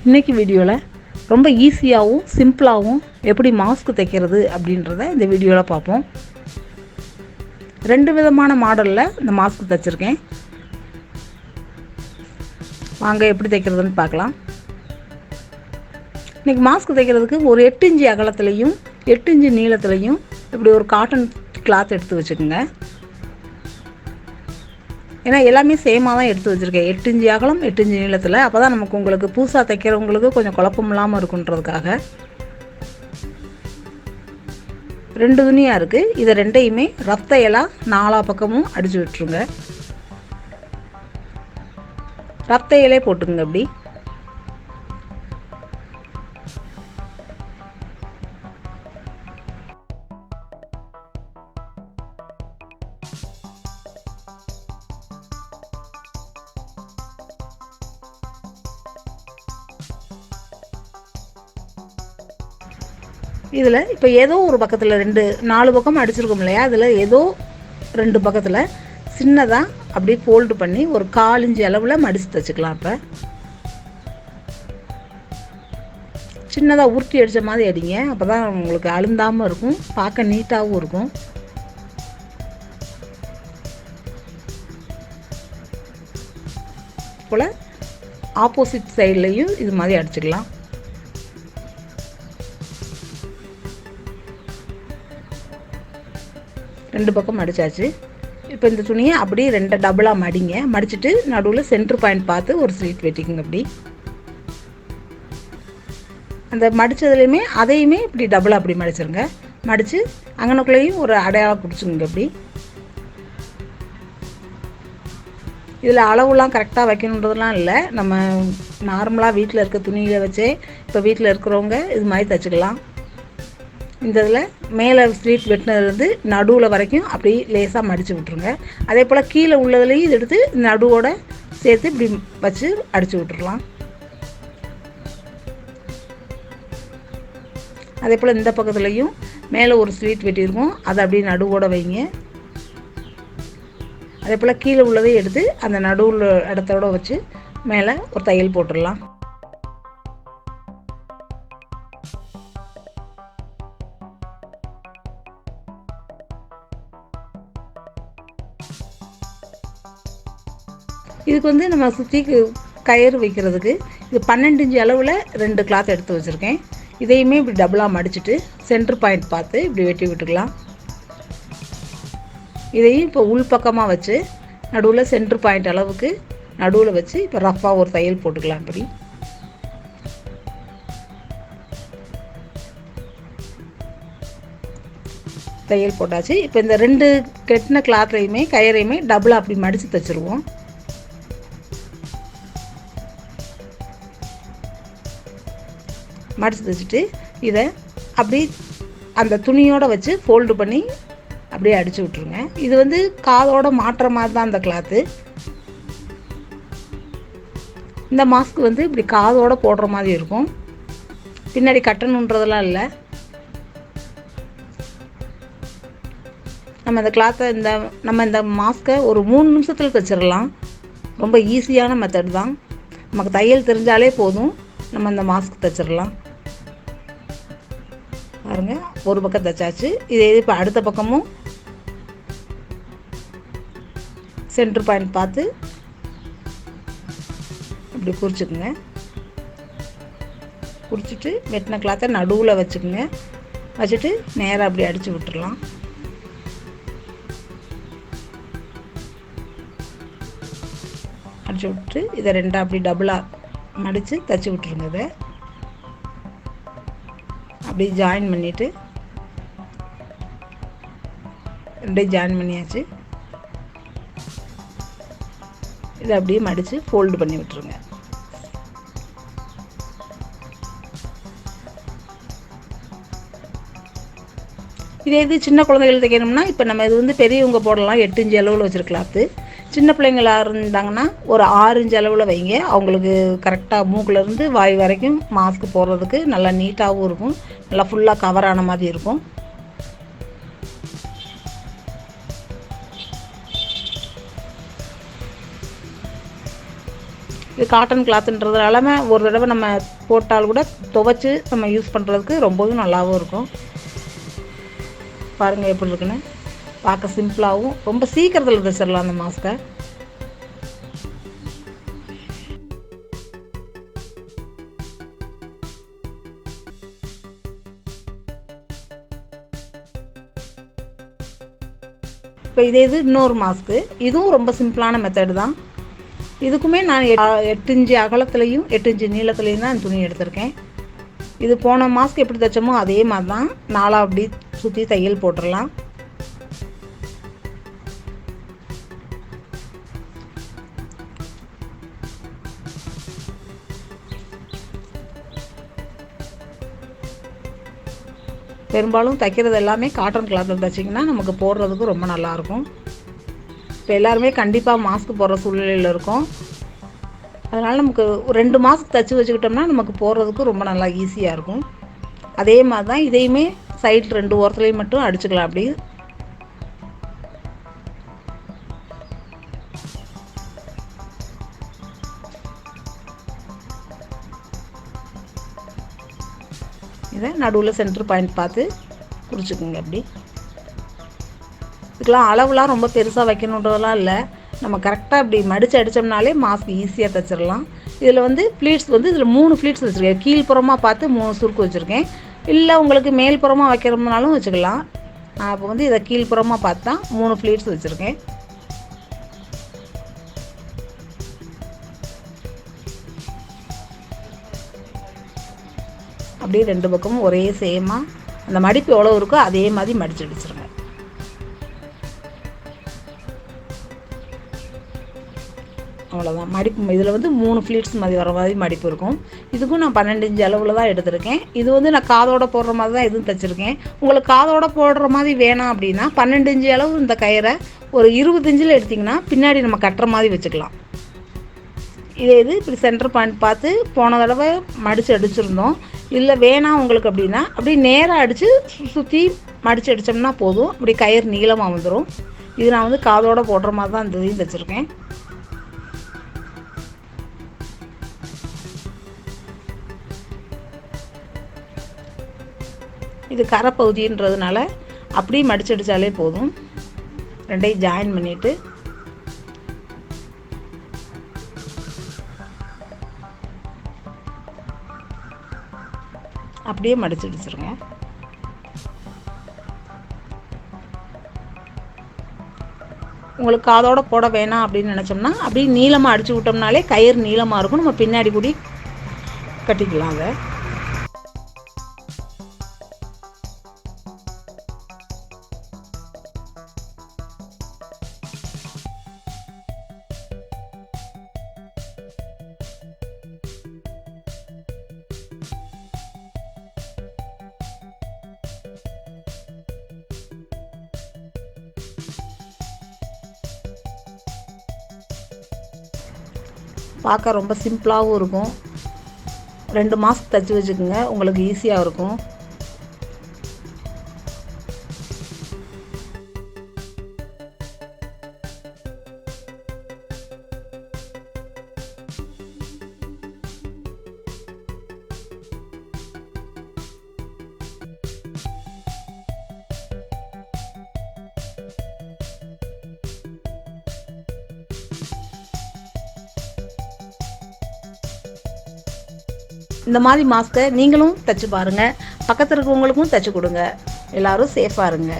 இன்றைக்கி வீடியோவில் ரொம்ப ஈஸியாகவும் சிம்பிளாகவும் எப்படி மாஸ்க் தைக்கிறது அப்படின்றத இந்த வீடியோவில் பார்ப்போம். 2 விதமான மாடலில் இந்த மாஸ்க் தைச்சிருக்கேன். வாங்க எப்படி தைக்கிறதுன்னு பார்க்கலாம். இன்றைக்கி மாஸ்க் தைக்கிறதுக்கு ஒரு 8 இன்ச்சு அகலத்துலேயும் 8 இன்ச்சு நீளத்துலேயும் இப்படி ஒரு காட்டன் கிளாத் எடுத்து வச்சுக்கோங்க. ஏன்னா எல்லாமே சேமாக தான் எடுத்து வச்சுருக்கேன். 8 இன்ச்சு அகலம் 8 இன்ச்சு நீளத்தில். அப்போ தான் நமக்கு உங்களுக்கு புதுசாக தைக்கிறவங்களுக்கு கொஞ்சம் குழப்பம் இல்லாமல் இருக்குன்றதுக்காக 2 துணியாக இருக்குது. இதை ரெண்டையுமே ரஃப் தையலாக 4 பக்கமும் அடித்து விட்டுருங்க. ரஃப் தையலே போட்டுங்க. அப்படி இதில் இப்போ ஏதோ ஒரு பக்கத்தில் 4 பக்கம் அடிச்சிருக்கோம் இல்லையா, அதில் ஏதோ 2 பக்கத்தில் சின்னதாக அப்படியே ஃபோல்டு பண்ணி ஒரு 1/4 இன்ச்சு அளவில் மடித்து தைச்சிக்கலாம். இப்போ சின்னதாக உருட்டி அடித்த மாதிரி அடிங்க. அப்போ தான் உங்களுக்கு அழுந்தாமல் இருக்கும், பார்க்க நீட்டாகவும் இருக்கும். போல் ஆப்போசிட் சைட்லேயும் இது மாதிரி அடிச்சுக்கலாம். ரெண்டு பக்கம் மடிச்சாச்சு. இப்போ இந்த துணியை அப்படியே 2 டபுளாக மடிங்க. மடிச்சுட்டு நடுவில் சென்ட்ரு பாயிண்ட் பார்த்து ஒரு ஸ்லீட் வெட்டிக்குங்க. அப்படி அந்த மடித்ததுலேயுமே அதையுமே இப்படி டபுளாக அப்படி மடிச்சிருங்க. மடித்து அங்கனக்குள்ளேயும் ஒரு அடையாளம் பிடிச்சிங்க. அப்படி இதில் அளவுலாம் கரெக்டாக வைக்கணுன்றதுலாம் இல்லை. நம்ம நார்மலாக வீட்டில் இருக்க துணியில் வச்சே இப்போ வீட்டில் இருக்கிறவங்க இது மாதிரி தைச்சிக்கலாம். இந்த இதில் மேலே ஸ்லீட் வெட்டினதுலேருந்து நடுவில் வரைக்கும் அப்படி லேசாக மடித்து விட்ருங்க. அதே போல் கீழே உள்ளதுலேயும் இது எடுத்து நடுவோடு சேர்த்து இப்படி வச்சு அடித்து விட்டுடலாம். அதே போல் இந்த பக்கத்துலேயும் மேலே ஒரு ஸ்லீட் வெட்டியிருக்கும், அதை அப்படியே நடுவோடு வைங்க. அதே போல் கீழே உள்ளதையும் எடுத்து அந்த நடுவில் இடத்தோட வச்சு மேலே ஒரு தையல் போட்டுடலாம். இதுக்கு வந்து நம்ம சுற்றி கயிறு வைக்கிறதுக்கு இது 12 இன்ச்சு அளவில் 2 கிளாத் எடுத்து வச்சுருக்கேன். இதையுமே இப்படி டபுளாக மடிச்சுட்டு சென்ட்ரு பாயிண்ட் பார்த்து இப்படி வெட்டி விட்டுக்கலாம். இதையும் இப்போ உள் பக்கமாக வச்சு நடுவில் சென்ட்ரு பாயிண்ட் அளவுக்கு நடுவில் வச்சு இப்போ ரஃப்பாக ஒரு தையல் போட்டுக்கலாம். அப்படி தையல் போட்டாச்சு. இப்போ இந்த 2 கெட்டின கிளாத்தையுமே கயிறையுமே டபுளாக அப்படி மடித்து தைச்சிருவோம். மடித்து தைச்சிட்டு இதை அப்படி அந்த துணியோடு வச்சு ஃபோல்டு பண்ணி அப்படியே அடித்து விட்ருங்க. இது வந்து காதோட மாட்டுற மாதிரி தான் அந்த கிளாத்து. இந்த மாஸ்க் வந்து இப்படி காதோடு போடுற மாதிரி இருக்கும், பின்னாடி கட்டணுன்றதெல்லாம் இல்லை. நம்ம இந்த கிளாத்தை நம்ம இந்த மாஸ்க்கை ஒரு 3 நிமிஷத்தில் தைச்சிடலாம். ரொம்ப ஈஸியான மெத்தட் தான். நமக்கு தையல் தெரிஞ்சாலே போதும், நம்ம இந்த மாஸ்க் தைச்சிடலாம். பாருங்க, ஒரு பக்கம் தைச்சாச்சு. இதே இப்போ அடுத்த பக்கமும் சென்ட்ரு பாயிண்ட் பார்த்து இப்படி குறிச்சிக்குங்க. குறிச்சிட்டு வெட்டின கிளாத்தை நடுவில் வச்சுக்கோங்க. வச்சுட்டு நேராக அப்படி அடித்து விட்டுடலாம். அடித்து விட்டு இதை 2 அப்படி டபுளாக மடித்து தைச்சி விட்டுருங்க. இதை அப்படி ஜாயின் பண்ணிவிட்டு 2 ஜாயின் பண்ணியாச்சு. இதை அப்படியே மடித்து ஃபோல்டு பண்ணி விட்டுருங்க. இது சின்ன குழந்தைகள் தைக்கணும்னா இப்போ நம்ம இது வந்து பெரியவங்க போடலாம். 8 இன்ச்சு அளவில் வச்சுருக்கலாத்து. சின்ன பிள்ளைங்களாக இருந்தாங்கன்னா ஒரு 6 இன்ச்சு அளவில் வைங்க. அவங்களுக்கு கரெக்டாக மூக்கிலேருந்து வாய் வரைக்கும் மாஸ்க் போடுறதுக்கு நல்லா நீட்டாகவும் இருக்கும், நல்லா ஃபுல்லாக கவர் ஆன மாதிரி இருக்கும். இது காட்டன் கிளாத்துன்றதுனால ஒரு தடவை நம்ம போட்டால் கூட துவைச்சி நம்ம யூஸ் பண்ணுறதுக்கு ரொம்பவும் நல்லாவும் இருக்கும். பாருங்கள் எப்படி இருக்குன்னு. பார்க்க சிம்பிளாகவும் ரொம்ப சீக்கிரத்தில் தைச்சிடலாம் அந்த மாஸ்க்கை. இப்போ இது இன்னொரு மாஸ்க்கு. இதுவும் ரொம்ப சிம்பிளான மெத்தடு தான். இதுக்குமே நான் 8 இன்ச்சு அகலத்துலேயும் 8 இன்ச்சு நீளத்துலேயும் தான் துணி எடுத்திருக்கேன். இது போன மாஸ்க் எப்படி தைச்சோமோ அதே மாதிரி தான் 4 அப்படி சுற்றி தையல் போட்டுடலாம். பெரும்பாலும் தைக்கிறது எல்லாமே காட்டன் கிளாத்தில் தைச்சிங்கன்னா நமக்கு போடுறதுக்கு ரொம்ப நல்லாயிருக்கும். இப்போ எல்லாருமே கண்டிப்பாக மாஸ்க் போடுற சூழ்நிலையில் இருக்கும். அதனால் நமக்கு ஒரு 2 மாஸ்க் தைச்சி வச்சுக்கிட்டோம்னா நமக்கு போடுறதுக்கு ரொம்ப நல்லா ஈஸியாக இருக்கும். அதே மாதிரி தான் இதையுமே சைடில் 2 ஓரத்துலேயும் மட்டும் அடிச்சுக்கலாம். அப்படி இதை நடுவில் சென்டர் பாயிண்ட் பார்த்து குறிச்சிக்கோங்க. அப்படி இதுக்கெலாம் அளவுலாம் ரொம்ப பெருசாக வைக்கணுன்றதெல்லாம் இல்லை. நம்ம கரெக்டாக இப்படி மடித்து அடித்தோம்னாலே மாஸ்க் ஈஸியாக தைச்சிடலாம். இதில் ப்ளீட்ஸ் இதில் 3 ப்ளீட்ஸ் வச்சுருக்கேன். கீழ்ப்புறமாக பார்த்து 3 சுருக்கு வச்சுருக்கேன். இல்லை உங்களுக்கு மேல்புறமாக வைக்கிறதுனாலும் வச்சுக்கலாம். நான் இப்போ இதை கீழ்ப்புறமாக பார்த்து தான் 3 ப்ளீட்ஸ் வச்சுருக்கேன். அப்படியே 2 பக்கமும் ஒரே சேமாக அந்த மடிப்பு எவ்வளோ இருக்கோ அதே மாதிரி மடித்து அடிச்சிருங்க. அவ்வளோதான் மடிப்பு. இதில் 3 ப்ளீட்ஸ் மாதிரி வர மாதிரி மடிப்பு இருக்கும். இதுக்கும் நான் 12 இன்ச்சு அளவில் தான் எடுத்திருக்கேன். இது நான் காதோட போடுற மாதிரி தான் எதுவும் தைச்சிருக்கேன். உங்களுக்கு காதோட போடுற மாதிரி வேணாம் அப்படின்னா 12 இன்ச்சு அளவு இந்த கயிறை ஒரு 20 இன்ச்சில் எடுத்திங்கன்னா பின்னாடி நம்ம கட்டுற மாதிரி வச்சுக்கலாம். இது இப்படி சென்டர் பாயிண்ட் பார்த்து போன தடவை மடித்து அடிச்சிருந்தோம். இல்லை வேணாம் உங்களுக்கு அப்படின்னா அப்படி நேராக அடித்து சுற்றி மடித்து அடித்தோம்னா போதும். அப்படி கயிறு நீளமாக வந்துடும். இது நான் காதோட போடுற மாதிரி தான் இந்த இதையும் தைச்சிருக்கேன். இது கரை பகுதின்றதுனால அப்படியே மடித்து அடித்தாலே போதும். ரெண்டையும் ஜாயின் பண்ணிவிட்டு அப்படியே மடித்து அடிச்சிருங்க. உங்களுக்கு காதோட போட வேணாம் அப்படின்னு நினச்சோம்னா அப்படியே நீளமாக அடித்து விட்டோம்னாலே கயிறு நீளமாக இருக்கும். நம்ம பின்னாடி கூடி கட்டிக்கலாம். அதை பார்க்க ரொம்ப சிம்பிளாகவும் இருக்கும். 2 மாஸ்க் தைச்சி வச்சுக்கோங்க, உங்களுக்கு ஈஸியாக இருக்கும். இந்த மாதிரி மாஸ்க்கை நீங்களும் தைச்சி பாருங்கள். பக்கத்தில் இருக்கிறவங்களுக்கும் தைச்சி கொடுங்க. எல்லோரும் சேஃபாக இருங்க.